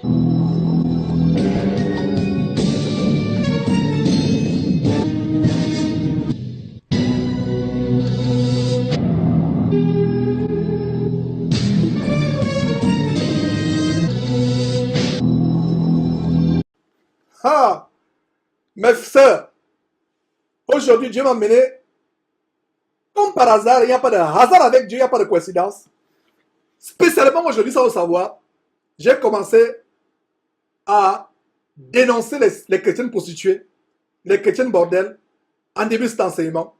Ah, mes sœurs, aujourd'hui Dieu m'a mené, comme par hasard, il n'y a pas de hasard avec Dieu, il n'y a pas de coïncidence. Spécialement aujourd'hui, sans le savoir, j'ai commencé à dénoncer les chrétiennes prostituées, les chrétiennes bordel, en début de cet enseignement.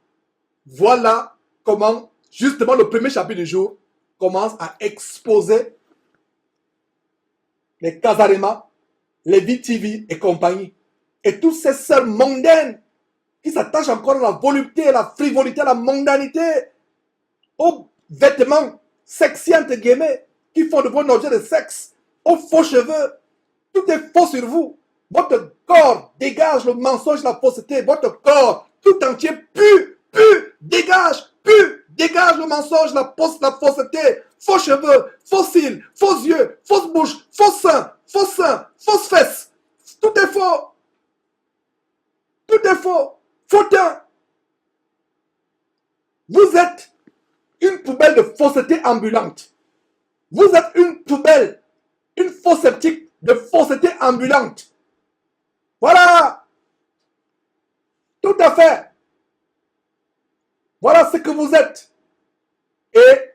Voilà comment, justement, le premier chapitre du jour commence à exposer les Casarema, les VTV et compagnie. Et toutes ces sœurs mondaines qui s'attachent encore à la volupté, à la frivolité, à la mondanité, aux vêtements sexy entre guillemets, qui font de vous un objet de sexe, aux faux cheveux. Tout est faux sur vous. Votre corps dégage le mensonge, la fausseté. Votre corps tout entier dégage le mensonge, la fausseté. Faux cheveux, faux cils, faux yeux, fausse bouche, faux seins, fausses fesses. Tout est faux. Tout est faux. Faux teint. Vous êtes une poubelle de fausseté ambulante. Vous êtes une poubelle, une fausse sceptique de fausseté ambulante. Voilà. Tout à fait. Voilà ce que vous êtes. Et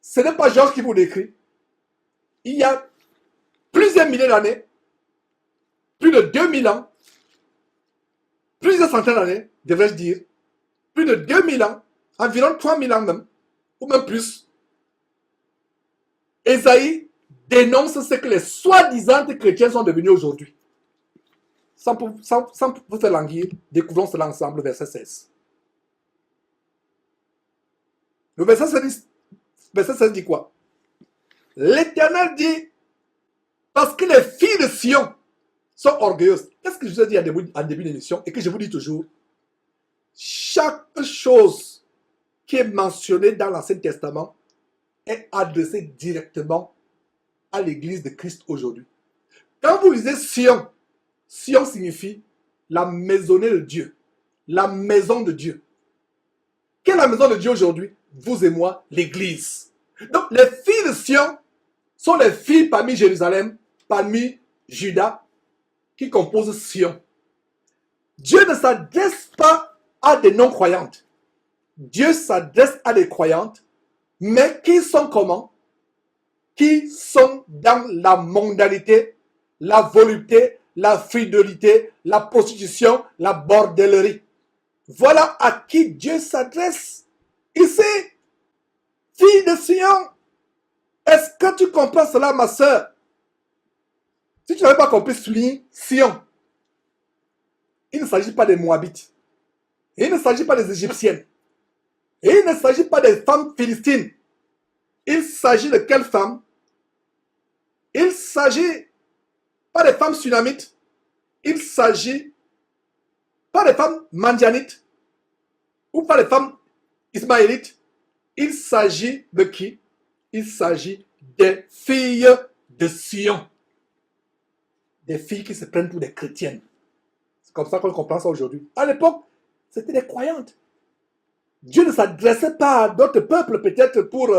ce n'est pas Georges qui vous décrit. Il y a plusieurs milliers d'années, plus de 2000 ans, plusieurs centaines d'années, devrais-je dire, plus de 2000 ans, environ 3000 ans même, ou même plus, Ésaïe dénonce ce que les soi-disant chrétiens sont devenus aujourd'hui. Sans vous faire languir, découvrons cela ensemble, verset 16. Le verset 16 dit quoi? L'Éternel dit, parce que les filles de Sion sont orgueilleuses. Qu'est-ce que je vous ai dit en début d'émission et que je vous dis toujours? Chaque chose qui est mentionnée dans l'Ancien Testament est adressée directement à l'Église de Christ aujourd'hui. Quand vous lisez Sion, Sion signifie la maisonnée de Dieu, la maison de Dieu. Quelle est la maison de Dieu aujourd'hui? Vous et moi, l'Église. Donc, les filles de Sion sont les filles parmi Jérusalem, parmi Juda, qui composent Sion. Dieu ne s'adresse pas à des non-croyantes. Dieu s'adresse à des croyantes, mais qui sont comment? Qui sont dans la mondanité, la volupté, la fidélité, la prostitution, la bordellerie. Voilà à qui Dieu s'adresse. Ici, fille de Sion, est-ce que tu comprends cela, ma soeur? Si tu n'avais pas compris, souligne Sion. Il ne s'agit pas des Moabites. Il ne s'agit pas des Égyptiennes. Et il ne s'agit pas des femmes philistines. Il s'agit de quelles femmes? Il s'agit pas des femmes sunamites. Il s'agit pas des femmes mandianites ou pas des femmes ismaélites. Il s'agit de qui? Il s'agit des filles de Sion. Des filles qui se prennent pour des chrétiennes. C'est comme ça qu'on comprend ça aujourd'hui. À l'époque, c'était des croyantes. Dieu ne s'adressait pas à d'autres peuples peut-être pour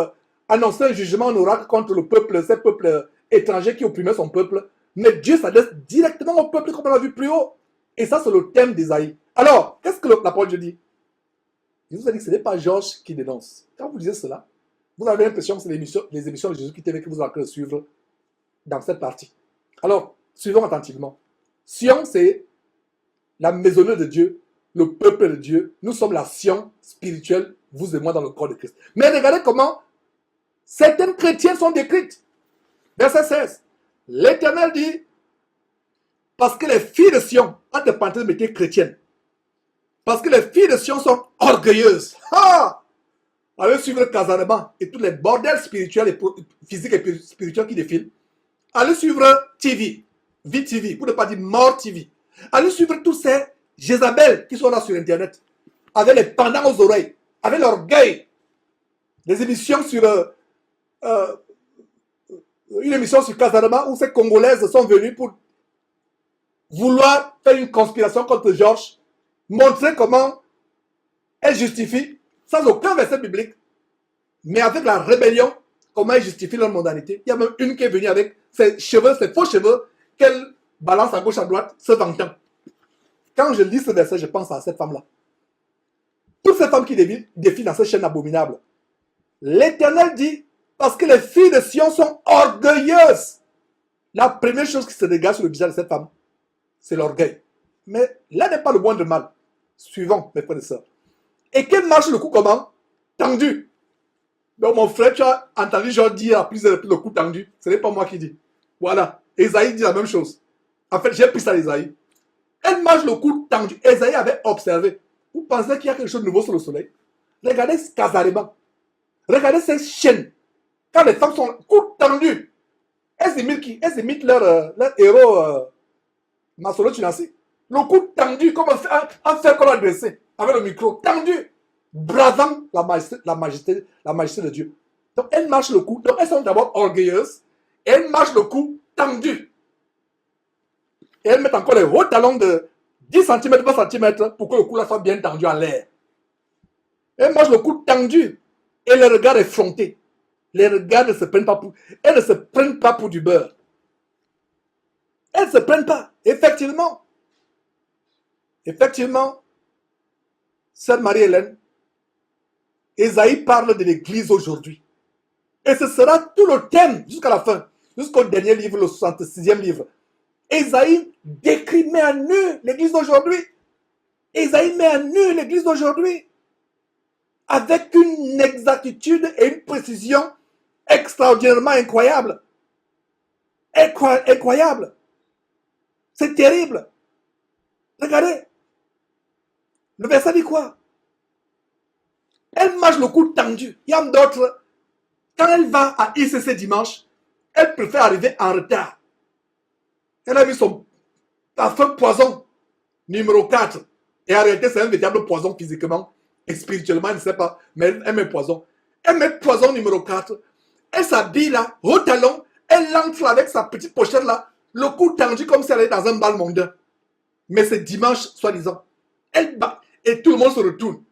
annoncer un jugement en oracle contre le peuple, ces peuples étrangers qui opprimaient son peuple. Mais Dieu s'adresse directement au peuple comme on l'a vu plus haut. Et ça, c'est le thème d'Ésaïe. Alors, qu'est-ce que la parole de Dieu dit? Il vous a dit que ce n'est pas Georges qui dénonce. Quand vous lisez cela, vous avez l'impression que c'est les émissions de Jésus qui TV que vous allez suivre dans cette partie. Alors, suivons attentivement. Sion, c'est la maisonnée de Dieu, le peuple de Dieu. Nous sommes la Sion spirituelle, vous et moi, dans le corps de Christ. Mais regardez comment certaines chrétiennes sont décrites. Verset 16. L'Éternel dit, parce que les filles de Sion, entre parenthèses, mettez chrétiennes, parce que les filles de Sion sont orgueilleuses. Ah! Allez suivre le Casarema et tous les bordels spirituels et physiques et spirituels qui défilent. Allez suivre TV, VTV, pour ne pas dire Mort TV. Allez suivre tous ces Jézabel qui sont là sur Internet, avec les pendants aux oreilles, avec l'orgueil, des émissions sur une émission sur Casarama où ces Congolaises sont venues pour vouloir faire une conspiration contre Georges, montrer comment elles justifient, sans aucun verset biblique, mais avec la rébellion, comment elles justifient leur mondanité. Il y a même une qui est venue avec ses cheveux, ses faux cheveux, qu'elle balance à gauche, à droite, se vantant. Quand je lis ce verset, je pense à cette femme-là. Toutes ces femmes qui défient dans cette chaîne abominable. L'Éternel dit, parce que les filles de Sion sont orgueilleuses. La première chose qui se dégage sur le visage de cette femme, c'est l'orgueil. Mais là n'est pas le moins de mal. Suivant, mes frères et sœurs. Et qu'elle marche le cou comment? Tendu. Donc mon frère, tu as entendu genre dire à plusieurs reprises le cou tendu. Ce n'est pas moi qui dis. Voilà. Esaïe dit la même chose. En fait, j'ai pris ça d'Esaïe. Elle marche le cou tendu. Esaïe avait observé. Vous pensez qu'il y a quelque chose de nouveau sur le soleil? Regardez Casarema. Regardez ces chaînes. Quand les femmes sont cou tendu, elles imitent qui? Elles imitent leur héros Masolo Tunasi. Le cou tendu, comme un fer qu'on a dressé, avec le micro tendu, bravant la majesté de Dieu. Donc elles marchent le cou. Donc elles sont d'abord orgueilleuses. Et elles marchent le cou tendu. Et elles mettent encore les hauts talons de 10 cm, 20 cm pour que le cou là soit bien tendu en l'air. Elles marchent le cou tendu. Et le regard effronté. Les regards ne se prennent pas pour... Elles ne se prennent pas pour du beurre. Elles ne se prennent pas. Effectivement. Effectivement, sœur Marie-Hélène, Esaïe parle de l'Église aujourd'hui. Et ce sera tout le thème jusqu'à la fin, jusqu'au dernier livre, le 66e livre. Esaïe décrit, met à nu l'Église d'aujourd'hui. Esaïe met à nu l'Église d'aujourd'hui. Avec une exactitude et une précision extraordinairement incroyable. Incroyable. C'est terrible. Regardez. Le verset dit quoi? Elle marche le cou tendu. Il y a d'autres. Quand elle va à ICC dimanche, elle préfère arriver en retard. Elle a mis son parfum poison numéro 4. Et en réalité, c'est un véritable poison physiquement et spirituellement, elle ne sait pas. Mais elle met poison. Elle met poison numéro 4. Elle s'habille là, au talon. Elle entre avec sa petite pochette là, le cou tendu comme si elle est dans un bal mondain. Mais c'est dimanche, soi-disant. Elle bat et tout le monde se retourne.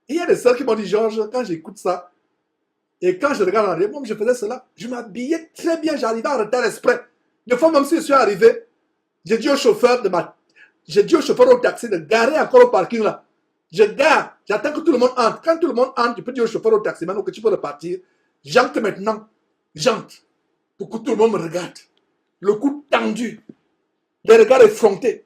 Et il y a des sœurs qui m'ont dit, Georges, quand j'écoute ça, et quand je regarde en arrière, moi je faisais cela, je m'habillais très bien, j'arrivais en retard exprès. Des fois, même si je suis arrivé, j'ai dit au chauffeur au taxi de garer encore au parking là. Je gare, j'attends que tout le monde entre. Quand tout le monde entre, je peux dire au chauffeur au taxi, maintenant que tu peux repartir, j'entre maintenant, j'entre, pour que tout le monde me regarde. Le cou tendu, les regards effrontés.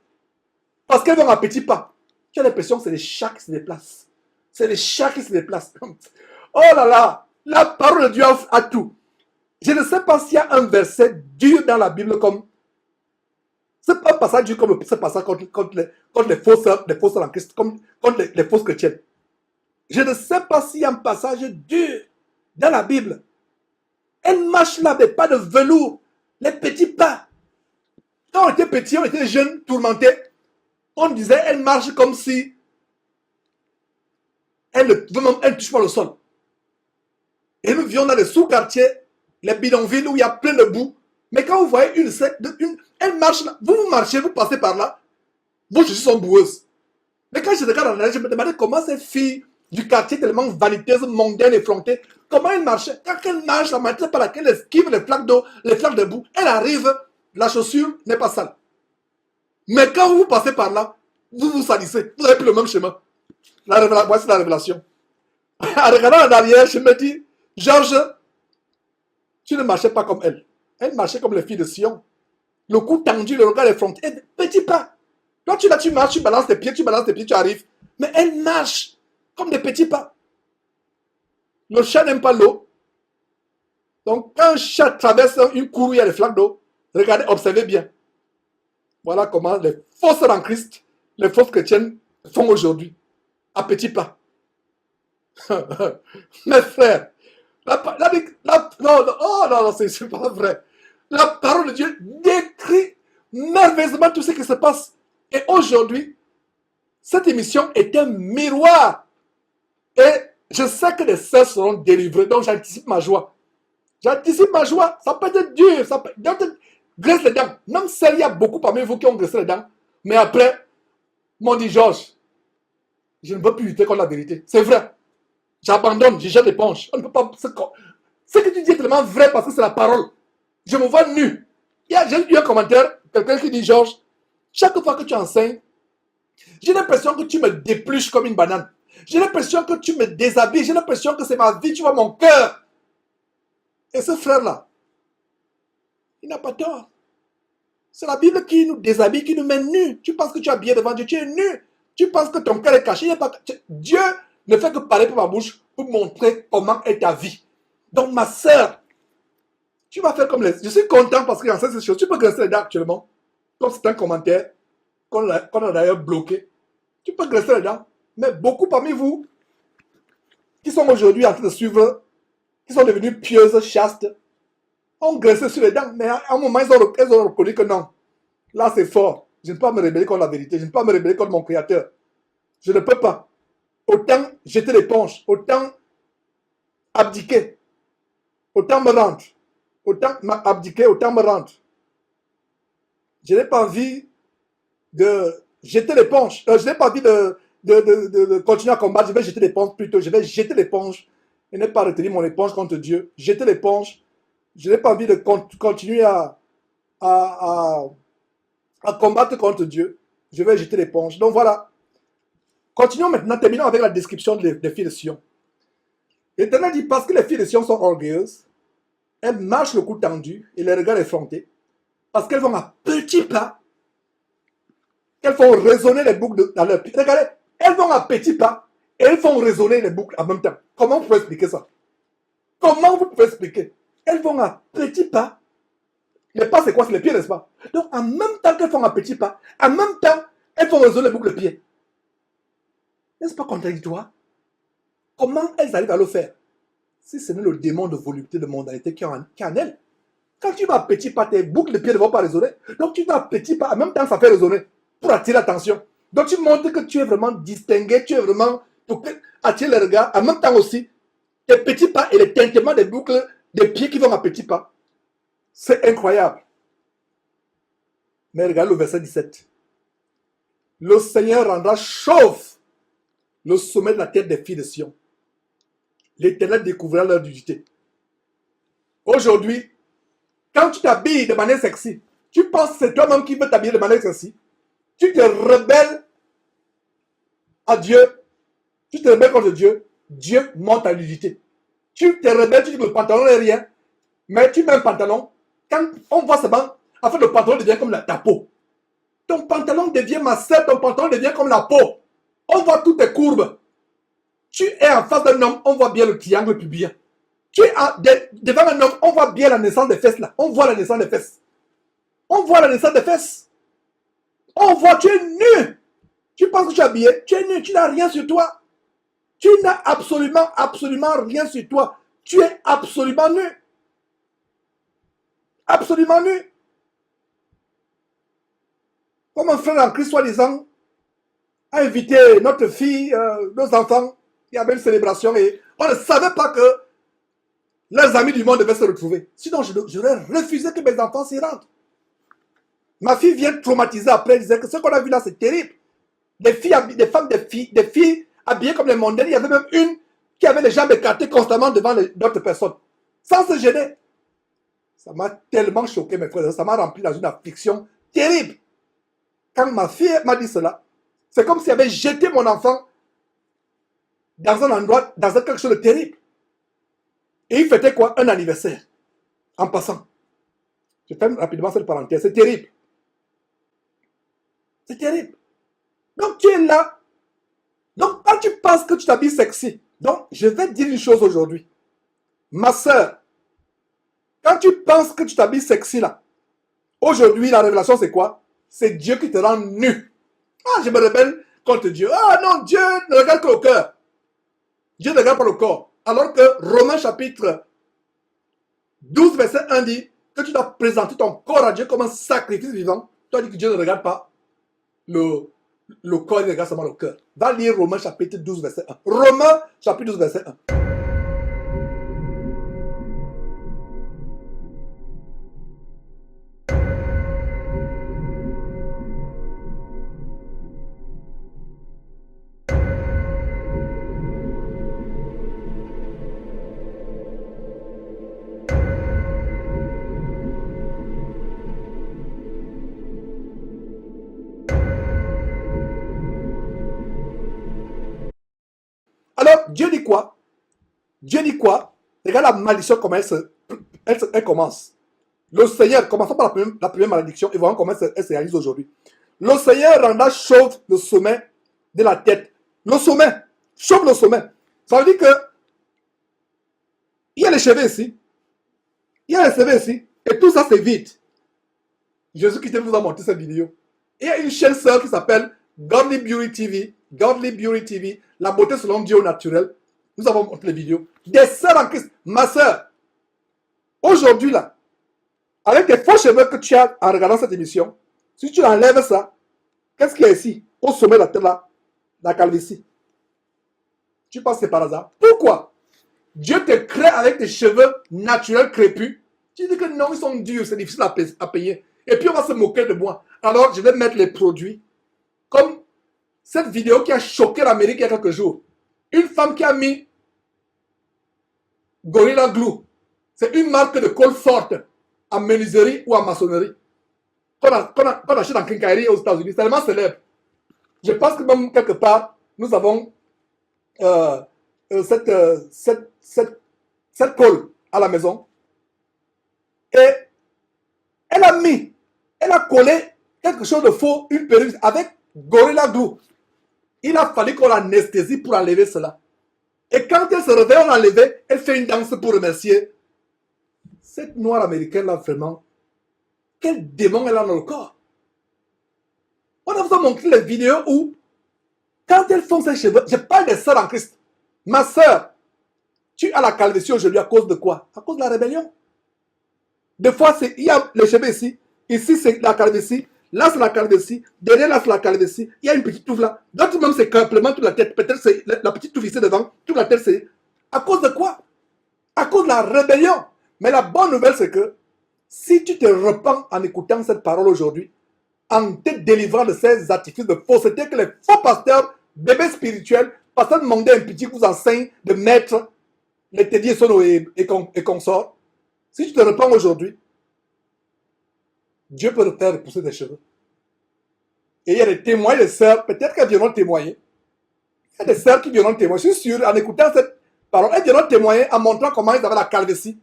Parce qu'elles vont à petits pas. Tu as l'impression que c'est les chats qui se déplacent. C'est les chats qui se déplacent. Oh là là, la parole de Dieu a tout. Je ne sais pas s'il y a un verset dur dans la Bible comme... C'est pas un passage dur comme ce passage contre les fausses en Christ, contre les fausses chrétiennes. Je ne sais pas s'il y a un passage dur dans la Bible. Elle marche là, mais pas de velours. Les petits pas. Quand on était petits, on était jeunes, tourmentés, on disait, elle marche comme si elle ne touche pas le sol. Et nous vivions dans les sous-quartiers, les bidonvilles où il y a plein de boue. Mais quand vous voyez elle marche là, vous marchez, vous passez par là, vos chaussures sont boueuses. Mais quand je regarde en arrière, je me demandais comment ces filles du quartier tellement vaniteuses, mondaines, effrontées, comment elles marchaient. Quand elles marchent, la manière par laquelle elles esquivent les flaques d'eau, les flaques de boue, elle arrive, la chaussure n'est pas sale. Mais quand vous passez par là, vous vous salissez, vous avez pris le même chemin. Voici la révélation. En regardant en arrière, je me dis, Georges, tu ne marchais pas comme elle. Elle marchait comme les filles de Sion. Le cou tendu, le regard effronté, petit pas. Toi, tu marches, tu balances tes pieds, tu arrives. Mais elle marche comme des petits pas. Le chat n'aime pas l'eau. Donc, quand un chat traverse une cour où il y a des flaques d'eau, regardez, observez bien. Voilà comment les fausses en Christ, les fausses chrétiennes font aujourd'hui. À petits pas. Mes frères, non, c'est pas vrai. La parole de Dieu décrit merveilleusement tout ce qui se passe. Et aujourd'hui, cette émission est un miroir. Et je sais que les sœurs seront délivrées, donc j'anticipe ma joie. J'anticipe ma joie. Ça peut être dur. Ça peut... Graisse les dents. Même s'il y a beaucoup parmi vous qui ont graissé les dents. Mais après, m'ont dit, Georges, je ne veux plus lutter contre la vérité. C'est vrai. J'abandonne, je jette l'éponge. On ne peut pas... Ce que tu dis est tellement vrai parce que c'est la parole. Je me vois nu. J'ai eu un commentaire, quelqu'un qui dit, Georges, chaque fois que tu enseignes, j'ai l'impression que tu me dépluches comme une banane. J'ai l'impression que tu me déshabilles. J'ai l'impression que c'est ma vie, tu vois mon cœur. Et ce frère-là, il n'a pas tort. C'est la Bible qui nous déshabille, qui nous met nus. Tu penses que tu es habillé devant Dieu, tu es nu. Tu penses que ton cœur est caché. Dieu ne fait que parler par ma bouche pour montrer comment est ta vie. Donc ma sœur, tu vas faire comme les... Je suis content parce qu'il y a ces choses. Tu peux graisser les dents actuellement. Comme c'est un commentaire qu'on a d'ailleurs bloqué. Tu peux graisser les dents. Mais beaucoup parmi vous qui sont aujourd'hui en train de suivre, qui sont devenus pieuses, chastes, ont graissé sur les dents. Mais à un moment, ils ont reconnu que non. Là, c'est fort. Je ne peux pas me rebeller contre la vérité. Je ne peux pas me rebeller contre mon Créateur. Je ne peux pas. Autant jeter l'éponge. Autant abdiquer. Autant me rendre. Autant m'abdiquer, autant me rendre. Je n'ai pas envie de jeter l'éponge. Je n'ai pas envie de continuer à combattre. Je vais jeter l'éponge plutôt. Je vais jeter l'éponge et ne pas retenir mon éponge contre Dieu. Jeter l'éponge. Je n'ai pas envie de continuer à combattre contre Dieu. Je vais jeter l'éponge. Donc voilà. Continuons maintenant. Terminons avec la description des filles de Sion. L'Éternel dit, parce que les filles de Sion sont orgueilleuses, elles marchent le cou tendu et les regards effrontés, parce qu'elles vont à petits pas, elles font résonner les boucles dans leur pied. Regardez, elles vont à petits pas et elles font résonner les boucles en même temps. Comment vous pouvez expliquer ça? Comment vous pouvez expliquer? Elles vont à petits pas. Les pas, c'est quoi? C'est les pieds, n'est-ce pas? Donc, en même temps qu'elles font à petits pas, en même temps, elles font résonner les boucles de pied. N'est-ce pas contradictoire? Comment elles arrivent à le faire? Si ce n'est le démon de volupté, de mondanité qui est en elles. Quand tu vas à petits pas, tes boucles de pied ne vont pas résonner. Donc, tu vas à petits pas, en même temps, ça fait résonner pour attirer l'attention. Donc, tu montres que tu es vraiment distingué, tu es vraiment pour attirer le regard. En même temps aussi, tes petits pas et les tintements des boucles des pieds qui vont à petits pas. C'est incroyable. Mais regarde le verset 17. Le Seigneur rendra chauve le sommet de la tête des filles de Sion. L'Éternel découvrira leur nudité. Aujourd'hui, quand tu t'habilles de manière sexy, tu penses que c'est toi-même qui veux t'habiller de manière sexy. Tu te rebelles à Dieu. Tu te rebelles contre Dieu. Dieu monte ta nudité. Tu te rebelles, tu dis que le pantalon n'est rien. Mais tu mets un pantalon. Quand on voit seulement, en fait, le pantalon devient comme ta peau. Ton pantalon devient ma sœur, ton pantalon devient comme la peau. On voit toutes tes courbes. Tu es en face d'un homme, on voit bien le triangle pubien. Tu es devant un homme, on voit bien la naissance des fesses là. On voit la naissance des fesses. On voit la naissance des fesses. On voit, tu es nu. Tu penses que tu es habillé, tu es nu, tu n'as rien sur toi. Tu n'as absolument rien sur toi. Tu es absolument nu. Absolument nu. Comme un frère en Christ, soi-disant, a invité notre fille, nos enfants, il y avait une célébration et on ne savait pas que leurs amis du monde devaient se retrouver. Sinon, j'aurais refusé que mes enfants s'y rendent. Ma fille vient traumatisée après, elle disait que ce qu'on a vu là, c'est terrible. Des filles habillées comme les mondaines. Il y avait même une qui avait les jambes écartées constamment devant d'autres personnes, sans se gêner. Ça m'a tellement choqué, mes frères. Ça m'a rempli dans une affliction terrible. Quand ma fille m'a dit cela, c'est comme si elle avait jeté mon enfant dans un endroit, dans quelque chose de terrible. Et il fêtait quoi? Un anniversaire. En passant. Je ferme rapidement cette parenthèse. C'est terrible. C'est terrible. Donc tu es là. Donc quand tu penses que tu t'habilles sexy, donc je vais te dire une chose aujourd'hui. Ma soeur, quand tu penses que tu t'habilles sexy là, aujourd'hui la révélation c'est quoi? C'est Dieu qui te rend nu. Ah, je me rebelle contre Dieu. Ah non, Dieu ne regarde que le cœur. Dieu ne regarde pas le corps. Alors que Romains chapitre 12 verset 1 dit que tu dois présenter ton corps à Dieu comme un sacrifice vivant. Tu as dit que Dieu ne regarde pas le corps, il regarde seulement le cœur. Va lire Romains chapitre 12 verset 1. Romains chapitre 12 verset 1. Dieu dit quoi? Dieu dit quoi? Regarde la malédiction, comment elle commence. Le Seigneur, commençons par la première malédiction et voyons comment elle se réalise aujourd'hui. Le Seigneur rendra chauve le sommet de la tête. Le sommet, chauve le sommet. Ça veut dire que il y a les cheveux ici. Il y a les cheveux ici. Et tout ça, c'est vide. Jésus-Christ vous a montré cette vidéo. Il y a une chaîne sœur qui s'appelle Godly Beauty TV. Godly Beauty TV. La beauté selon Dieu au naturel. Nous avons montré les vidéos. Des sœurs en Christ. Ma sœur, aujourd'hui là, avec tes faux cheveux que tu as en regardant cette émission, si tu enlèves ça, qu'est-ce qu'il y a ici? Au sommet de la tête là, la calvitie. Tu penses que c'est par hasard? Pourquoi? Dieu te crée avec des cheveux naturels crépus. Tu dis que non, ils sont durs, c'est difficile à payer. Et puis on va se moquer de moi. Alors je vais mettre les produits. Comme cette vidéo qui a choqué l'Amérique il y a quelques jours. Une femme qui a mis Gorilla Glue. C'est une marque de colle forte en menuiserie ou en maçonnerie. Qu'on achète en quincaillerie aux États-Unis. C'est tellement célèbre. Je pense que même quelque part, nous avons cette colle à la maison. Et elle a collé quelque chose de faux, une perruque avec Gorilla Glue. Il a fallu qu'on l'anesthésie pour enlever cela. Et quand elle se réveille, on l'enlevait, elle fait une danse pour remercier. Cette noire américaine là, vraiment, quel démon elle a dans le corps. On a vous montré les vidéos où, quand elles font ses cheveux, je parle des sœurs en Christ. Ma sœur, tu as la calvitie aujourd'hui à cause de quoi? À cause de la rébellion. Des fois, il y a les cheveux ici. Ici, c'est la calvitie. Là, c'est la calvitie. Derrière, là, c'est la calvitie. Il y a une petite touffe là. D'autres même, c'est simplement toute la tête. Peut-être c'est la petite touffe ici devant. Toute la tête, c'est... À cause de quoi? À cause de la rébellion. Mais la bonne nouvelle, c'est que si tu te repens en écoutant cette parole aujourd'hui, en te délivrant de ces artifices de fausseté que les faux pasteurs, bébés spirituels, pasteurs demandaient un petit vous enseigne de mettre les tédiers sono et consorts. Si tu te repens aujourd'hui, Dieu peut te faire repousser des cheveux. Et il y a des témoins, des sœurs, peut-être qu'elles viendront témoigner. Il y a des sœurs qui viendront témoigner. Je suis sûr, en écoutant cette parole, elles viendront témoigner en montrant comment ils avaient la calvitie.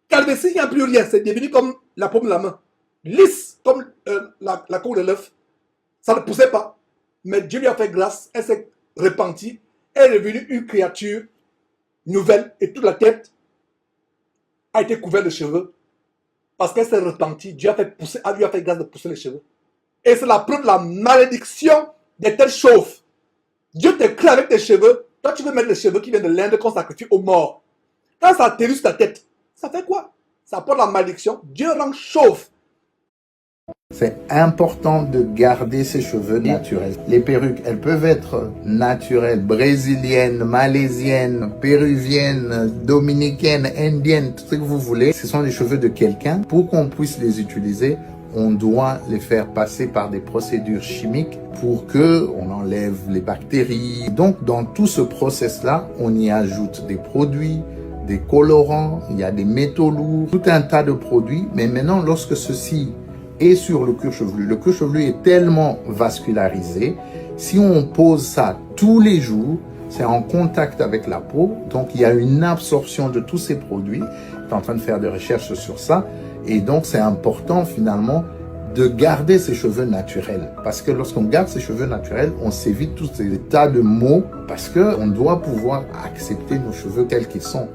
Calvitie, il n'y a plus rien. C'est devenu comme la paume de la main. Lisse, comme la cour de l'œuf. Ça ne poussait pas. Mais Dieu lui a fait grâce. Elle s'est repentie. Elle est devenue une créature nouvelle. Et toute la tête a été couverte de cheveux. Parce qu'elle s'est repentie. Dieu lui a fait grâce de pousser les cheveux. Et c'est la preuve de la malédiction des têtes chauves. Dieu te crée avec tes cheveux. Toi, tu veux mettre les cheveux qui viennent de l'Inde qu'on sacrifie aux morts. Quand ça atterrit sur ta tête, ça fait quoi? Ça apporte la malédiction. Dieu rend chauve. C'est important de garder ses cheveux naturels. Les perruques, elles peuvent être naturelles, brésiliennes, malaisiennes, péruviennes, dominicaines, indiennes, tout ce que vous voulez. Ce sont les cheveux de quelqu'un. Pour qu'on puisse les utiliser, on doit les faire passer par des procédures chimiques pour que on enlève les bactéries. Donc, dans tout ce process-là, on y ajoute des produits, des colorants, il y a des métaux lourds, tout un tas de produits. Mais maintenant, lorsque ceci est sur le cuir chevelu est tellement vascularisé. Si on pose ça tous les jours, c'est en contact avec la peau. Donc, il y a une absorption de tous ces produits. Je suis en train de faire des recherches sur ça. Et donc, c'est important finalement de garder ses cheveux naturels. Parce que lorsqu'on garde ses cheveux naturels, on s'évite tous ces tas de maux. Parce qu'on doit pouvoir accepter nos cheveux tels qu'ils sont.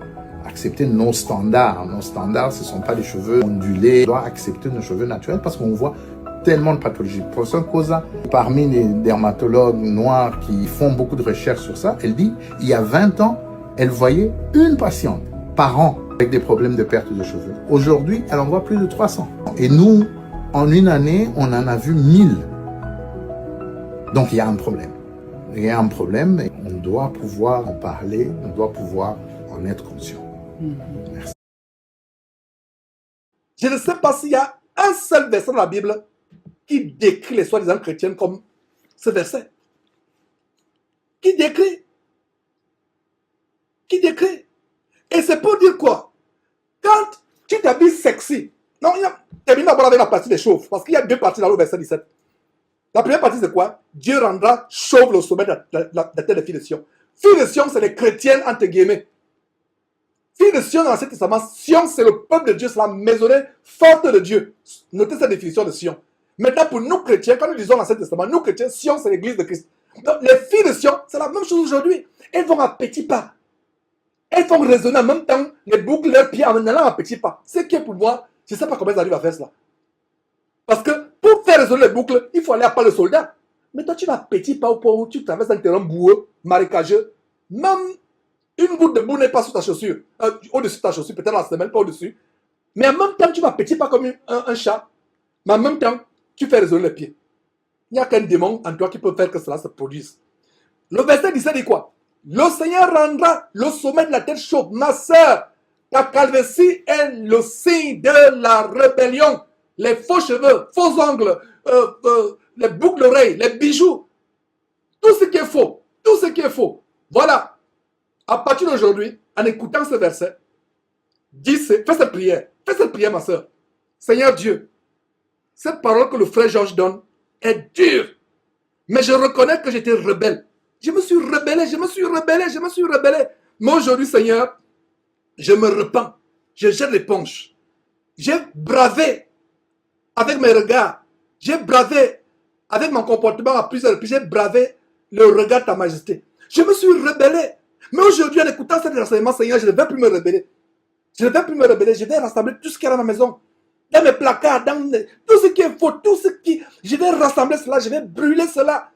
Accepter nos standards. Nos standards, ce ne sont pas des cheveux ondulés. On doit accepter nos cheveux naturels parce qu'on voit tellement de pathologies. Professeur Koza, parmi les dermatologues noirs qui font beaucoup de recherches sur ça, elle dit, il y a 20 ans, elle voyait une patiente par an avec des problèmes de perte de cheveux. Aujourd'hui, elle en voit plus de 300. Et nous, en une année, on en a vu 1000. Donc, il y a un problème. Il y a un problème et on doit pouvoir en parler, on doit pouvoir en être conscient. Merci. Je ne sais pas s'il y a un seul verset dans la Bible qui décrit les soi-disant chrétiennes comme ce verset. Qui décrit. Et c'est pour dire quoi? Quand tu t'habilles sexy, non, termine d'abord avec la partie des chauves, parce qu'il y a deux parties dans le verset 17. La première partie, c'est quoi? Dieu rendra chauve le sommet de la tête des filles de Sion. Filles de Sion, c'est les chrétiennes, entre guillemets. Filles de Sion dans l'Ancien Testament, Sion, c'est le peuple de Dieu, c'est la maisonnée forte de Dieu. Notez cette définition de Sion. Maintenant, pour nous chrétiens, quand nous lisons l'Ancien Testament, nous chrétiens, Sion, c'est l'église de Christ. Donc, les filles de Sion, c'est la même chose aujourd'hui. Elles vont à petits pas. Elles font raisonner en même temps, les boucles leurs pieds en allant à petits pas. Ce qui est pour moi, je ne sais pas comment elles arrivent à faire cela. Parce que pour faire résonner les boucles, il faut aller à pas le soldat. Mais toi, tu vas à petits pas au point où tu traverses un terrain boueux, marécageux. Même une goutte de boue n'est pas sur ta chaussure. Au-dessus de ta chaussure, peut-être la semelle, pas au-dessus. Mais en même temps, tu vas à petits pas comme un chat. Mais en même temps, tu fais résonner les pieds. Il n'y a qu'un démon en toi qui peut faire que cela se produise. Le verset 17 dit quoi? Le Seigneur rendra le sommet de la tête chaude. Ma sœur, ta calvitie est le signe de la rébellion. Les faux cheveux, faux ongles, les boucles d'oreilles, les bijoux. Tout ce qui est faux. Tout ce qui est faux. Voilà. À partir d'aujourd'hui, en écoutant ce verset, fais cette prière. Fais cette prière, ma sœur. Seigneur Dieu, cette parole que le frère Georges donne est dure. Mais je reconnais que j'étais rebelle. Je me suis rebellé. Mais aujourd'hui, Seigneur, je me repens. Je jette l'éponge. J'ai bravé avec mes regards. J'ai bravé avec mon comportement à plusieurs reprises. J'ai bravé le regard de ta majesté. Je me suis rebellé. Mais aujourd'hui, en écoutant cet enseignement, Seigneur, je ne vais plus me rebeller. Je vais rassembler tout ce qu'il y a dans ma maison. Dans mes placards, tout ce qui est faux, je vais rassembler cela, je vais brûler cela.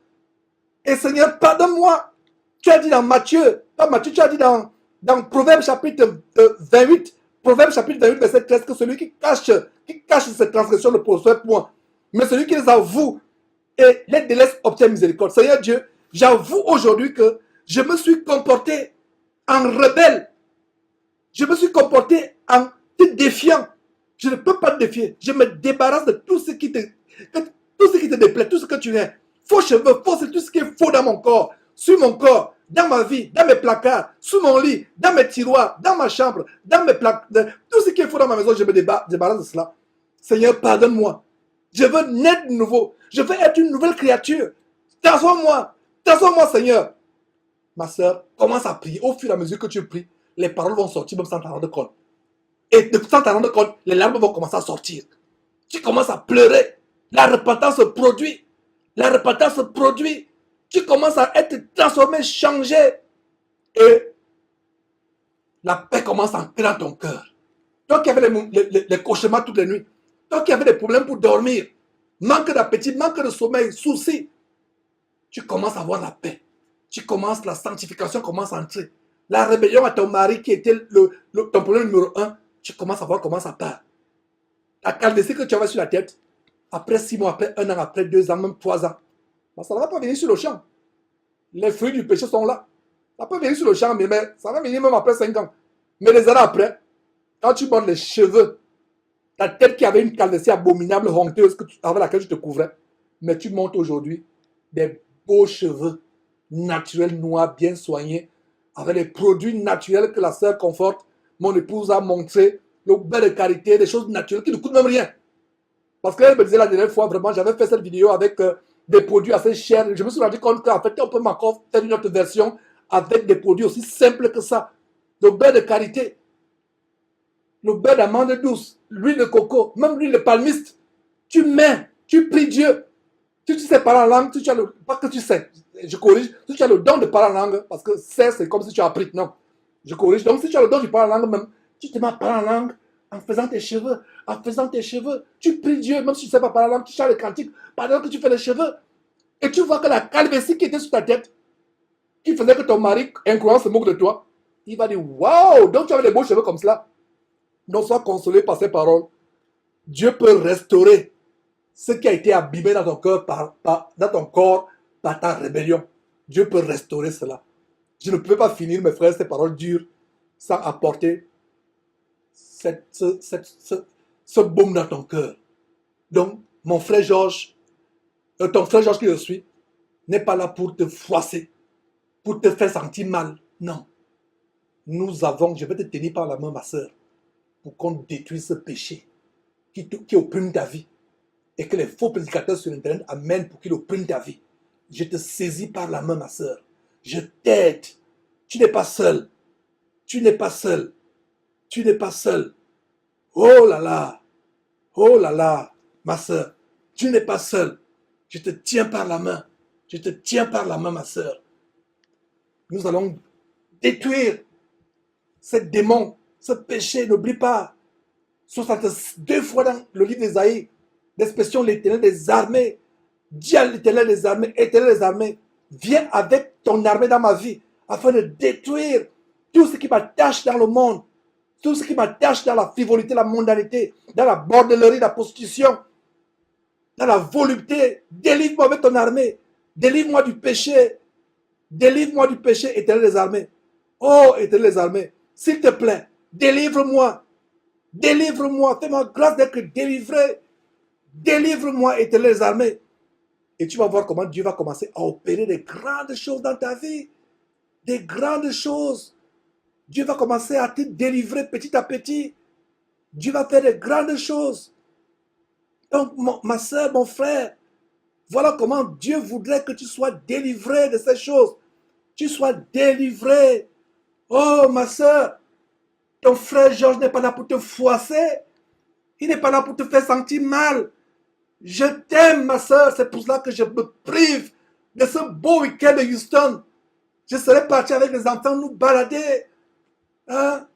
Et Seigneur, pardonne-moi. Tu as dit dans Matthieu, tu as dit dans Proverbe chapitre 28, verset 13, que celui qui cache ses transgressions ne prospère point. Mais celui qui les avoue et les délaisse obtient miséricorde. Seigneur Dieu, j'avoue aujourd'hui que je me suis comporté en rebelle. Je me suis comporté en te défiant. Je ne peux pas te défier. Je me débarrasse de tout ce qui te déplaît, tout ce que tu es. Faux cheveux, c'est tout ce qui est faux dans mon corps, sur mon corps, dans ma vie, dans mes placards, sous mon lit, dans mes tiroirs, dans ma chambre, dans mes placards. Tout ce qui est faux dans ma maison, je me débarrasse de cela. Seigneur, pardonne-moi. Je veux naître de nouveau. Je veux être une nouvelle créature. Transforme-moi, Seigneur. Ma soeur, commence à prier. Au fur et à mesure que tu pries, les paroles vont sortir même sans t'en rendre compte. Et sans t'en rendre compte, les larmes vont commencer à sortir. Tu commences à pleurer. La repentance se produit. Tu commences à être transformé, changé. Et la paix commence à entrer dans ton cœur. Toi qui avais les cauchemars toutes les nuits. Toi qui avais des problèmes pour dormir. Manque d'appétit, manque de sommeil, soucis. Tu commences à avoir la paix. La sanctification commence à entrer. La rébellion à ton mari qui était ton problème numéro 1, tu commences à voir comment ça part. La calvitie que tu avais sur la tête, après 6 mois, après 1 an, après 2 ans, même 3 ans, ça ne va pas venir sur le champ. Les fruits du péché sont là. Ça peut venir sur le champ, mais ça va venir même après 5 ans. Mais les années après, quand tu montes les cheveux, ta tête qui avait une calvitie abominable, honteuse, avec laquelle tu te couvrais, mais tu montes aujourd'hui des beaux cheveux naturels, noirs, bien soignés, avec les produits naturels que la sœur Conforte, mon épouse, a montré, le bain de qualité, des choses naturelles qui ne coûtent même rien. Parce qu'elle me disait la dernière fois, vraiment, j'avais fait cette vidéo avec des produits assez chers. Je me suis rendu compte qu'en fait, on peut encore faire une autre version avec des produits aussi simples que ça. Le beurre de qualité, le beurre d'amande douce, l'huile de coco, même l'huile de palmiste. Tu mets, tu pries Dieu. Si tu sais parler en langue, si tu as le, pas que tu sais, je corrige, si tu as le don de parler en langue, parce que c'est comme si tu as appris, non. Je corrige. Donc si tu as le don de parler en langue même, tu te mets à parler en langue en faisant tes cheveux, tu pries Dieu, même si tu ne sais pas parler en langue, tu chantes le cantique pendant que tu fais les cheveux. Et tu vois que la calvitie qui était sur ta tête, qui faisait que ton mari, incroyant, se moque de toi, il va dire, waouh, donc tu avais des beaux cheveux comme cela. Donc sois consolé par ces paroles. Dieu peut restaurer ce qui a été abîmé dans ton cœur, dans ton corps, par ta rébellion. Dieu peut restaurer cela. Je ne peux pas finir, mes frères, ces paroles dures, sans apporter ce baume dans ton cœur. Donc, mon frère Georges, ton frère Georges qui je suis, n'est pas là pour te froisser, pour te faire sentir mal. Non. Je vais te tenir par la main, ma soeur, pour qu'on détruise ce péché qui opprime ta vie. Et que les faux prédicateurs sur Internet amènent pour qu'ils oppriment ta vie. Je te saisis par la main, ma soeur. Je t'aide Tu n'es pas seul. Tu n'es pas seul. Tu n'es pas seul. Oh là là. Oh là là, ma soeur. Tu n'es pas seul. Je te tiens par la main. Je te tiens par la main, ma soeur. Nous allons détruire ce démon, ce péché. N'oublie pas. 62 fois dans le livre d'Ésaïe, l'expression l'éternel des armées. Dis à l'éternel des armées, éternel des armées, viens avec ton armée dans ma vie afin de détruire tout ce qui m'attache dans le monde, tout ce qui m'attache dans la frivolité, la mondanité, dans la bordellerie, la prostitution, dans la volupté. Délivre-moi avec ton armée. Délivre-moi du péché. Délivre-moi du péché, éternel des armées. Oh, éternel des armées, s'il te plaît, délivre-moi. Délivre-moi. Fais-moi grâce d'être délivré. Délivre-moi, éternel des armées. Et tu vas voir comment Dieu va commencer à opérer des grandes choses dans ta vie. Des grandes choses. Dieu va commencer à te délivrer petit à petit. Dieu va faire des grandes choses. Donc, ma soeur, mon frère, voilà comment Dieu voudrait que tu sois délivré de ces choses. Tu sois délivré. Oh, ma soeur, ton frère Georges n'est pas là pour te froisser. Il n'est pas là pour te faire sentir mal. Je t'aime, ma soeur. C'est pour cela que je me prive de ce beau week-end de Houston. Je serais parti avec les enfants nous balader. Hein?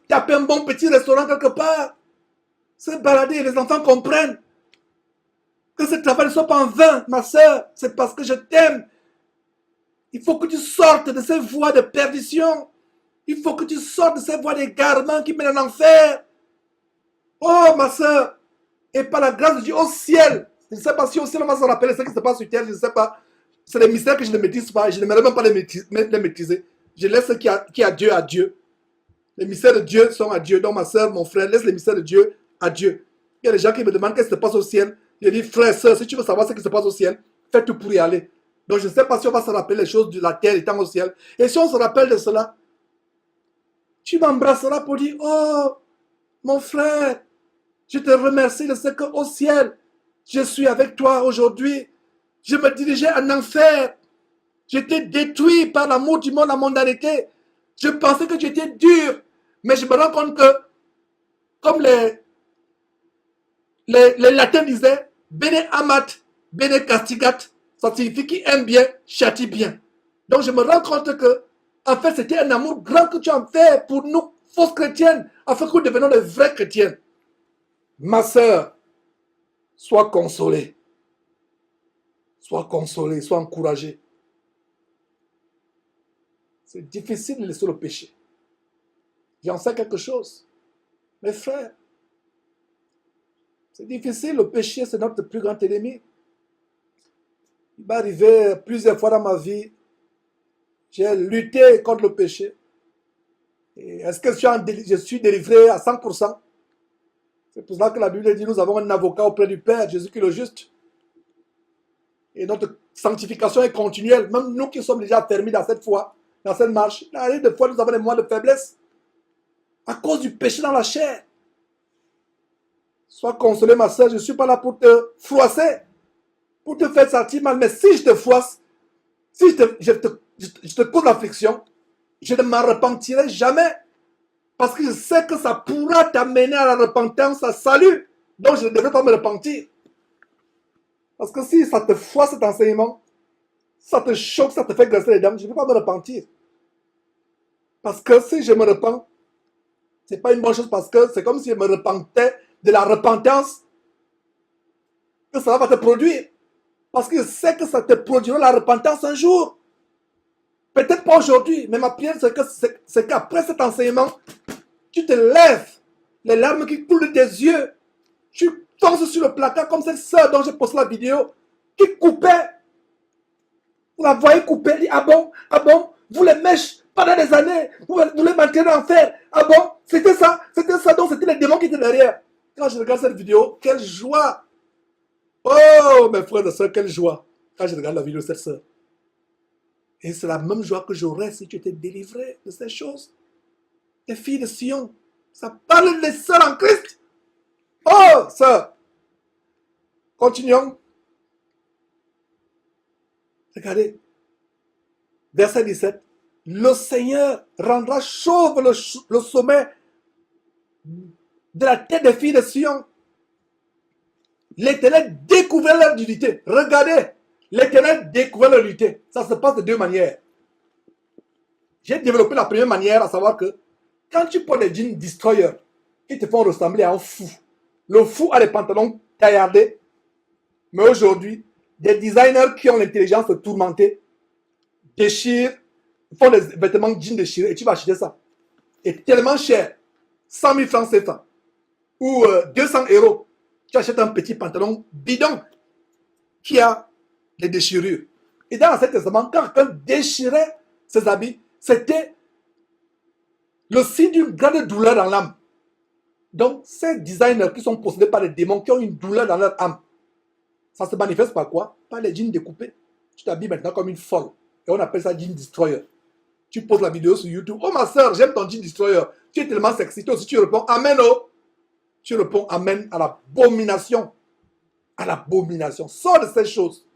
Taper un bon petit restaurant quelque part. Se balader, les enfants comprennent que ce travail ne soit pas en vain, ma soeur. C'est parce que je t'aime. Il faut que tu sortes de ces voies de perdition. Il faut que tu sortes de ces voies d'égarement qui mènent en enfer. Oh, ma soeur. Et par la grâce de Dieu au ciel. Je ne sais pas si au ciel on va se rappeler ce qui se passe sur terre. Je ne sais pas. C'est des mystères que je ne maîtrise pas. Je n'aimerais même pas les maîtriser. Je laisse ce qui est à Dieu à Dieu. Les mystères de Dieu sont à Dieu. Donc, ma soeur, mon frère, laisse les mystères de Dieu à Dieu. Il y a des gens qui me demandent qu'est-ce qui se passe au ciel. Je dis, frère, soeur, si tu veux savoir ce qui se passe au ciel, fais tout pour y aller. Donc, je ne sais pas si on va se rappeler les choses de la terre étant au ciel. Et si on se rappelle de cela, tu m'embrasseras pour dire, oh, mon frère, je te remercie de ce qu'au ciel, je suis avec toi aujourd'hui. Je me dirigeais en enfer. J'étais détruit par l'amour du monde, la mondanité. Je pensais que tu étais dur. Mais je me rends compte que, comme les latins disaient, bene amat, bene castigat, ça signifie qui aime bien, châtie bien. Donc je me rends compte que, en fait, c'était un amour grand que tu as fait pour nous, fausses chrétiennes, afin que nous devenions de vraies chrétiennes. Ma soeur, sois consolée. Sois consolée, sois encouragée. C'est difficile de laisser le péché. J'en sais quelque chose. Mes frères, c'est difficile. Le péché, c'est notre plus grand ennemi. Il m'est arrivé plusieurs fois dans ma vie. J'ai lutté contre le péché. Est-ce que je suis délivré à 100%? C'est pour cela que la Bible dit nous avons un avocat auprès du Père, Jésus qui est le juste. Et notre sanctification est continuelle. Même nous qui sommes déjà fermés dans cette foi, dans cette marche, il arrive des fois nous avons des moments de faiblesse à cause du péché dans la chair. Sois consolé, ma soeur, je ne suis pas là pour te froisser, pour te faire sentir mal. Mais si je te froisse, si je te cause l'affliction, je ne m'en repentirai jamais. Parce que je sais que ça pourra t'amener à la repentance, à salut. Donc je ne devrais pas me repentir. Parce que si ça te froisse cet enseignement, ça te choque, ça te fait grincer les dents, je ne vais pas me repentir. Parce que si je me repens, ce n'est pas une bonne chose parce que c'est comme si je me repentais de la repentance que ça va te produire. Parce que je sais que ça te produira la repentance un jour. Peut-être pas aujourd'hui, mais ma prière c'est qu'après cet enseignement, tu te lèves, les larmes qui coulent de tes yeux, tu fonces sur le placard comme cette sœur dont j'ai posté la vidéo, qui coupait. Vous la voyez couper, elle dit, ah bon, vous les mèches pendant des années, vous les maintenez en enfer, ah bon, c'était ça, donc c'était les démons qui étaient derrière. Quand je regarde cette vidéo, quelle joie! Oh, mes frères et sœurs, quelle joie! Quand je regarde la vidéo de cette sœur. Et c'est la même joie que j'aurais si tu étais délivré de ces choses. Les filles de Sion, ça parle des sœurs en Christ. Oh, sœur! Continuons. Regardez. verset 17, le Seigneur rendra chauve le sommet de la tête des filles de Sion. L'Éternel découvrait leur nudité. Regardez, l'Éternel découvrait leur nudité. Ça se passe de deux manières. J'ai développé la première manière, à savoir que quand tu prends des jeans destroyer qui te font ressembler à un fou, le fou a les pantalons taillardés, mais aujourd'hui, des designers qui ont l'intelligence de tourmenter déchirent, font des vêtements de jeans déchirés et tu vas acheter ça. Et tellement cher, 100 000 francs CFA ou 200 euros, tu achètes un petit pantalon bidon qui a des déchirures. Et dans l'Ancien Testament, quand quelqu'un déchirait ses habits, c'était le signe d'une grande douleur dans l'âme. Donc, ces designers qui sont possédés par des démons, qui ont une douleur dans leur âme, ça se manifeste par quoi? Par les jeans découpés. Tu t'habilles maintenant comme une folle. Et on appelle ça jean destroyer. Tu poses la vidéo sur YouTube. Oh ma soeur, j'aime ton jean destroyer. Tu es tellement sexy. Toi aussi, tu réponds Amen. Oh. Tu réponds Amen à l'abomination. À l'abomination. Sors de ces choses.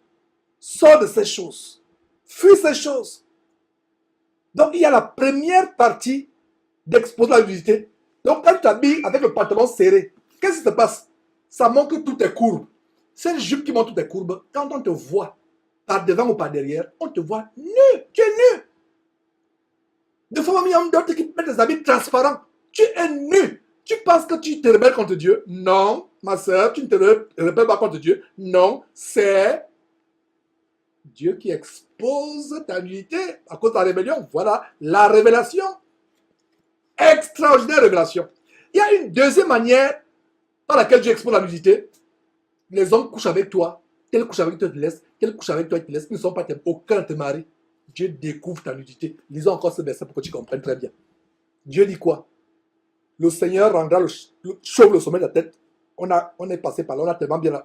Sors de ces choses. Fuis ces choses. Donc, il y a la première partie d'exposer la nudité. Donc, quand tu t'habilles avec le pantalon serré, qu'est-ce qui se passe? Ça montre que tout est courbe. Cette jupe qui montre toutes tes courbes, quand on te voit par devant ou par derrière, on te voit nu. Tu es nu. De fois, il y a d'autres qui mettent des habits transparents. Tu es nu. Tu penses que tu te rebelles contre Dieu? Non, ma soeur, tu ne te rebelles pas contre Dieu. Non, c'est Dieu qui expose ta nudité à cause de la rébellion. Voilà la révélation. Extraordinaire révélation. Il y a une deuxième manière par laquelle Dieu expose la nudité. Les hommes couchent avec toi. Tel couche avec toi, il te laisse. Tel couche avec toi, il te laisse. Ils ne sont pas tes aucun te marie. Dieu découvre ta nudité. Lisons encore ce verset pour que tu comprennes très bien. Dieu dit quoi? Le Seigneur rendra chauve le sommet de la tête. On est passé par là,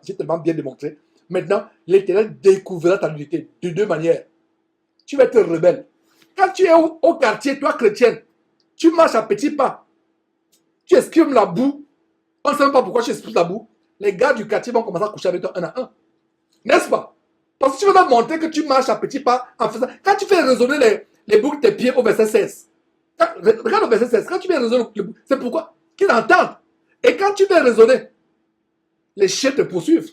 j'ai tellement bien démontré. Maintenant, l'Éternel découvrira ta nudité de deux manières. Tu vas être rebelle. Quand tu es au quartier, toi chrétienne, tu marches à petits pas. Tu esquives la boue. On ne sait même pas pourquoi tu esquives la boue. Les gars du quartier vont commencer à coucher avec toi un à un. N'est-ce pas? Parce que tu veux leur montrer que tu marches à petits pas en faisant. Quand tu fais résonner les boucles de tes pieds au verset 16. Regarde le verset 16. Quand tu fais résonner les boucles, c'est pourquoi? Qu'ils entendent. Et quand tu fais résonner, les chiens te poursuivent.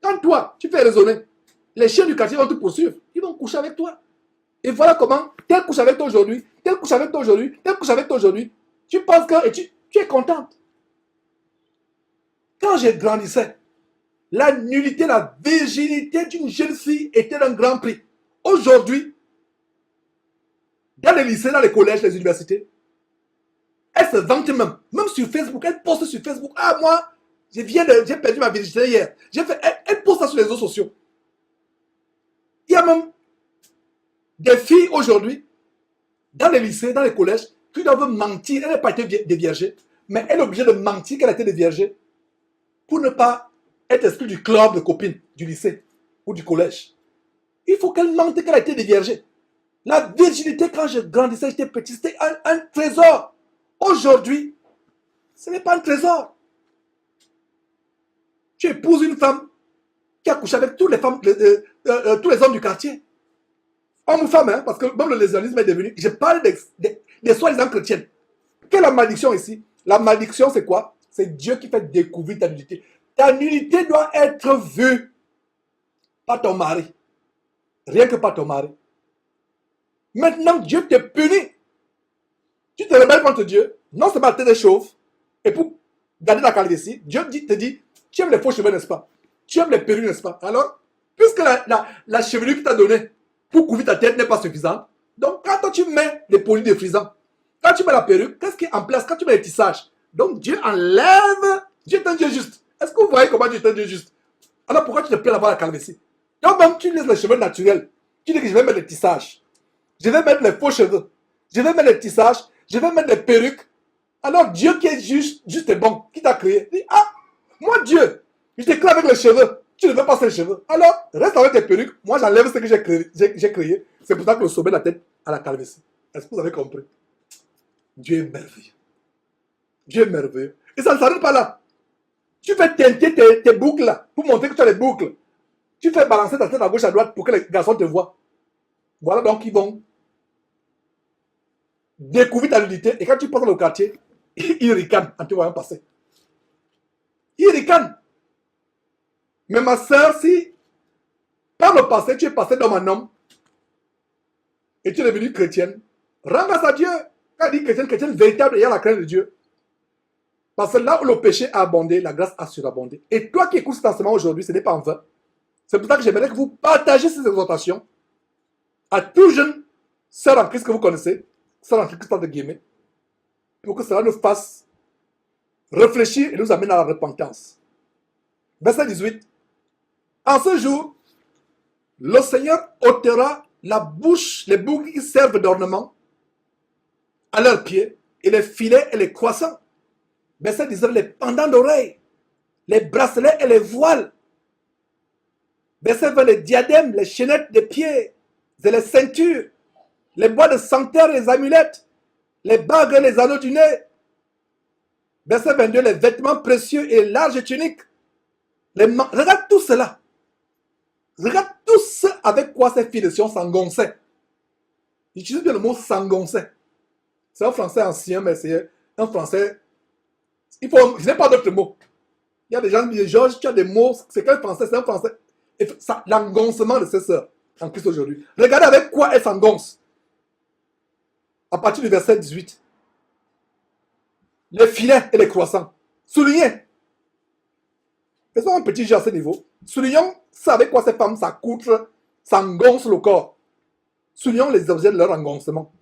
Quand toi, tu fais résonner, les chiens du quartier vont te poursuivre. Ils vont coucher avec toi. Et voilà comment, tel couche avec toi aujourd'hui, tel couche avec toi aujourd'hui, tel couche avec toi aujourd'hui. Tu penses que, et tu es contente. Quand je grandissais, la nullité, la virginité d'une jeune fille était un grand prix. Aujourd'hui, dans les lycées, dans les collèges, les universités, elle se vante même. Même sur Facebook, elle poste sur Facebook. Ah, moi, j'ai perdu ma virginité hier. Elle poste ça sur les réseaux sociaux. Il y a même des filles aujourd'hui, dans les lycées, dans les collèges, qui doivent mentir. Elle n'a pas été déviergée, mais elle est obligée de mentir qu'elle a été déviergée pour ne pas être exclue du club de copines du lycée ou du collège. Il faut qu'elle mente qu'elle a été déviergée. La virginité, quand je grandissais, j'étais petit, c'était un trésor. Aujourd'hui, ce n'est pas un trésor. Tu épouses une femme qui a couché avec toutes les femmes, tous les hommes du quartier. Homme ou femme, hein, parce que même le lesbianisme est devenu. Je parle des soi-disant chrétiennes. Quelle est la malédiction ici? La malédiction, c'est quoi? C'est Dieu qui fait découvrir ta nudité. Ta nudité doit être vue par ton mari. Rien que par ton mari. Maintenant, Dieu te punit. Tu te rebelles contre Dieu. Non seulement tu es chauve. Et pour garder la calvitie, Dieu te dit, tu aimes les faux cheveux, n'est-ce pas? Tu aimes les perruques, n'est-ce pas? Alors, puisque la chevelure qu'il t'a donnée pour couvrir ta tête n'est pas suffisante, donc quand toi tu mets les polis défrisants, quand tu mets la perruque, qu'est-ce qui est en place? Quand tu mets les tissages, donc Dieu enlève. Dieu est un Dieu juste. Est-ce que vous voyez comment Dieu est un Dieu juste? Alors pourquoi tu te plais d'avoir la calvitie? Donc même tu laisses les cheveux naturels. Tu dis que je vais mettre les tissages. Je vais mettre les faux cheveux. Je vais mettre les tissages. Je vais mettre les perruques. Alors Dieu qui est juste et bon, qui t'a créé, dit, ah, moi Dieu, je t'ai créé avec les cheveux. Tu ne veux pas ces cheveux. Alors, reste avec tes perruques. Moi, j'enlève ce que j'ai créé. C'est pour ça que le sommet de la tête à la calvitie. Est-ce que vous avez compris? Dieu est merveilleux. Dieu est merveilleux. Et ça ne s'arrête pas là. Tu fais teinter tes boucles là, pour montrer que tu as les boucles. Tu fais balancer ta tête à gauche à droite pour que les garçons te voient. Voilà, donc ils vont découvrir ta nudité. Et quand tu passes dans le quartier, ils ricanent en te voyant passer. Ils ricanent. Mais ma soeur, si par le passé, tu es passé d'homme en homme et tu es devenue chrétienne, rends grâce à Dieu. Quand il dit chrétienne, chrétienne véritable, il y a la crainte de Dieu. Parce que là où le péché a abondé, la grâce a surabondé. Et toi qui écoutes cet enseignement aujourd'hui, ce n'est pas en vain. C'est pour ça que j'aimerais que vous partagez ces exhortations à tout jeune sœur en Christ que vous connaissez, sœur en Christ entre guillemets, pour que cela nous fasse réfléchir et nous amène à la repentance. Verset 18. En ce jour, le Seigneur ôtera la bouche, les boucles qui servent d'ornement à leurs pieds, et les filets et les croissants. Verset 19, les pendants d'oreilles, les bracelets et les voiles. Verset 20, les diadèmes, les chaînettes des pieds et les ceintures, les bois de sanctuaire et les amulettes, les bagues et les anneaux du nez. Verset 22, les vêtements précieux et les larges tuniques. Regarde tout cela. Regarde tout ce avec quoi ces filles de Sion s'engonçaient. J'utilise bien le mot s'engonçaient. C'est un français ancien, mais c'est un français. Je n'ai pas d'autres mots. Il y a des gens qui disent Georges, tu as des mots. C'est quel français? C'est un français. L'engoncement de ces sœurs en Christ aujourd'hui. Regardez avec quoi elles s'engoncent. À partir du verset 18. Les filets et les croissants. Soulignez. Faisons un petit jeu à ce niveau. Soulignons ça avec quoi ces femmes s'accoutrent, s'engoncent le corps. Soulignons les objets de leur engoncement.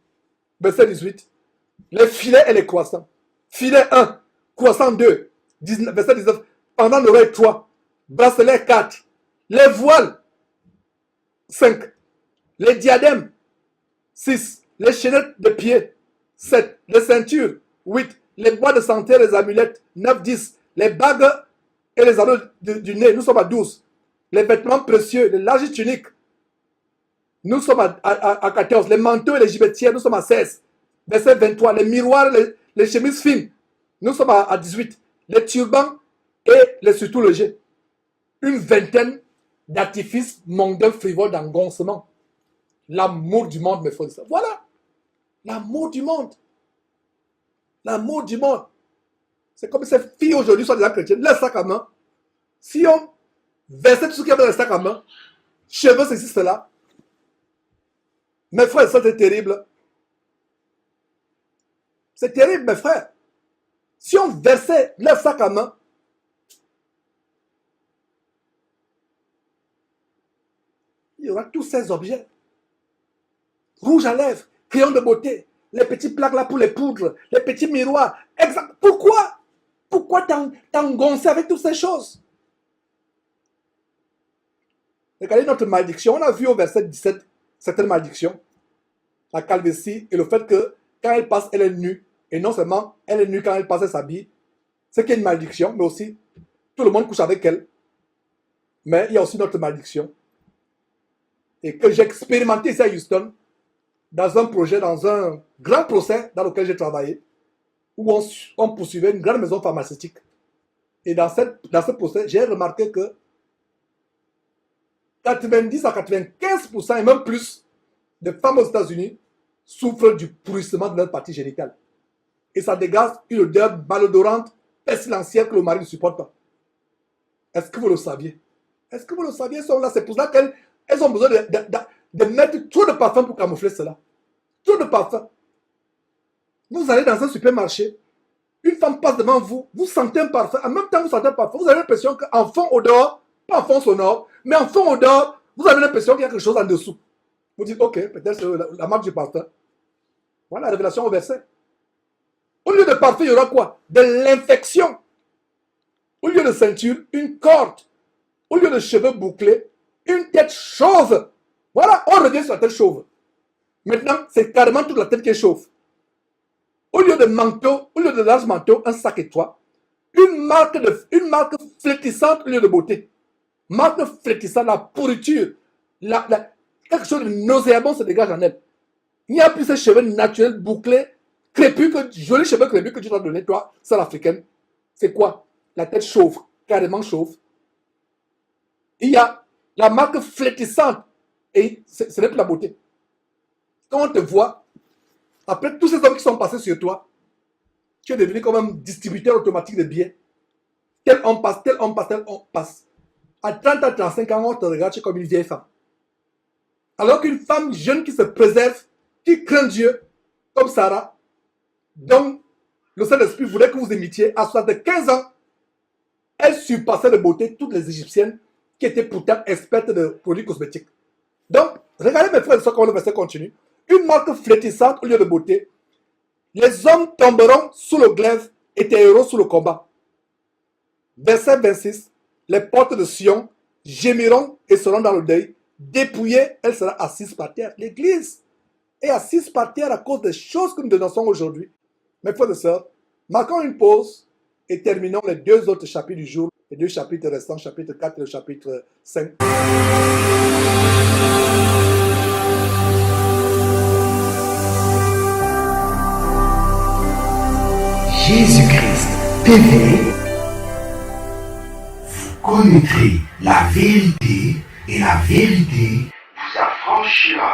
Verset 18. Les filets et les croissants. Filet 1, croissant 2, verset 19. Pendant l'oreille 3, bracelet 4, les voiles 5, les diadèmes 6, les chaînettes de pied 7, les ceintures 8, les bois de santé, les amulettes 9, 10, les bagues et les anneaux du nez, nous sommes à 12, les vêtements précieux, les larges tuniques, nous sommes à 14, les manteaux et les gibetières, nous sommes à 16, verset 23, les miroirs, les chemises fines, nous sommes à 18, les turbans et les surtout légers. Une vingtaine d'artifices mondains frivoles d'engoncement. L'amour du monde, mes frères et sœurs. Voilà. L'amour du monde. L'amour du monde. C'est comme ces filles aujourd'hui sont des chrétiennes. Leur sac à main. Si on versait tout ce qu'il y avait dans le sac à main, cheveux, ceci, cela. Mes frères et sœurs, c'est terrible. C'est terrible, mes frères. Si on versait leur sac à main, il y aura tous ces objets. Rouge à lèvres, crayon de beauté, les petits plaques là pour les poudres, les petits miroirs. Exact. Pourquoi? Pourquoi t'engoncer avec toutes ces choses? Regardez notre malédiction. On a vu au verset 17 certaines malédictions. La calvitie et le fait que quand elle passe, elle est nue. Et non seulement elle est nue quand elle passe, elle s'habille. C'est qu'il y a une malédiction, mais aussi tout le monde couche avec elle. Mais il y a aussi notre malédiction. Et que j'ai expérimenté ici à Houston, dans un projet, dans un grand procès dans lequel j'ai travaillé, où on poursuivait une grande maison pharmaceutique. Et dans ce procès, j'ai remarqué que 90 à 95% et même plus de femmes aux États-Unis souffrent du pourrissement de leur partie génitale. Et ça dégage une odeur malodorante, pestilentielle que le mari ne supporte pas. Est-ce que vous le saviez? Est-ce que vous le saviez? Elles sont là. C'est pour ça qu'elles ont besoin de mettre trop de parfum pour camoufler cela. Trop de parfum. Vous allez dans un supermarché, une femme passe devant vous, vous sentez un parfum, en même temps vous sentez un parfum, vous avez l'impression qu'en fond au dehors, pas en fond sonore, mais en fond au dehors, vous avez l'impression qu'il y a quelque chose en dessous. Vous dites, ok, peut-être c'est la marque du parfum. Voilà la révélation au verset. Au lieu de parfum, il y aura quoi? De l'infection. Au lieu de ceinture, une corde. Au lieu de cheveux bouclés, une tête chauve. Voilà, on revient sur la tête chauve. Maintenant, c'est carrément toute la tête qui est chauve. Au lieu de manteau, au lieu de large manteau, un sac étroit. Une marque flétissante au lieu de beauté. Marque flétissante, la pourriture. Quelque chose de nauséabond se dégage en elle. Il n'y a plus ces cheveux naturels, bouclés, crépus, jolis cheveux crépus que tu dois donner, toi, sœur africaine. C'est quoi? La tête chauve, carrément chauve. Il y a la marque flétissante. Et ce n'est plus la beauté. quand on te voit, après tous ces hommes qui sont passés sur toi, tu es devenu comme un distributeur automatique de billets. Tel homme passe, tel homme passe, tel homme passe. À 30 à 35 ans, on te regarde, tu es comme une vieille femme. Alors qu'une femme jeune qui se préserve, qui craint Dieu, comme Sarah, dont le Saint-Esprit voulait que vous imitiez, à 75 ans, elle surpassait de beauté toutes les Égyptiennes qui étaient pourtant expertes de produits cosmétiques. Donc, regardez mes frères et sœurs comment le verset continue. Une marque flétrissante au lieu de beauté. Les hommes tomberont sous le glaive et tes héros sous le combat. Verset 26. Les portes de Sion gémiront et seront dans le deuil. Dépouillée, elle sera assise par terre. L'église est assise par terre à cause des choses que nous dénonçons aujourd'hui. Mes frères et sœurs, marquons une pause et terminons les deux autres chapitres du jour, les deux chapitres restants, chapitre 4 et le chapitre 5. Jésus-Christ TV, vous connaîtrez la vérité et la vérité vous affranchira.